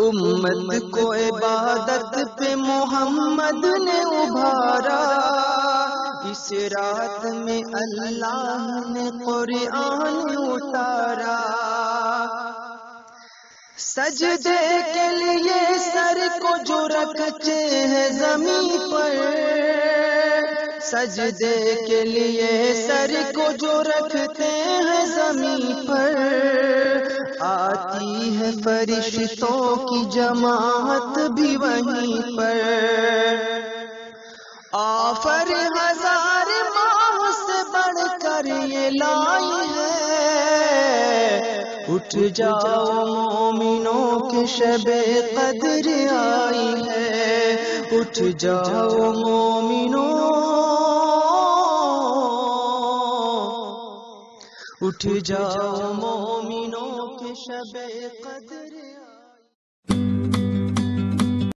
امت کو عبادت پہ محمد نے ابھارا، اس رات میں اللہ نے قرآن اتارا۔ سجدے کے لیے سر کو جو رکھتے ہیں زمین پر، سجدے کے لیے سر کو جو رکھتے ہیں زمین پر، آتی ہے فرشتوں کی جماعت بھی وہیں پر۔ آفر ہزار ماہ سے بڑھ کر یہ لائی ہے، اٹھ جاؤ مومنوں کے شب قدر آئی ہے، اٹھ جاؤ مومنوں، اٹھ جاؤ مومنوں کے شب قدر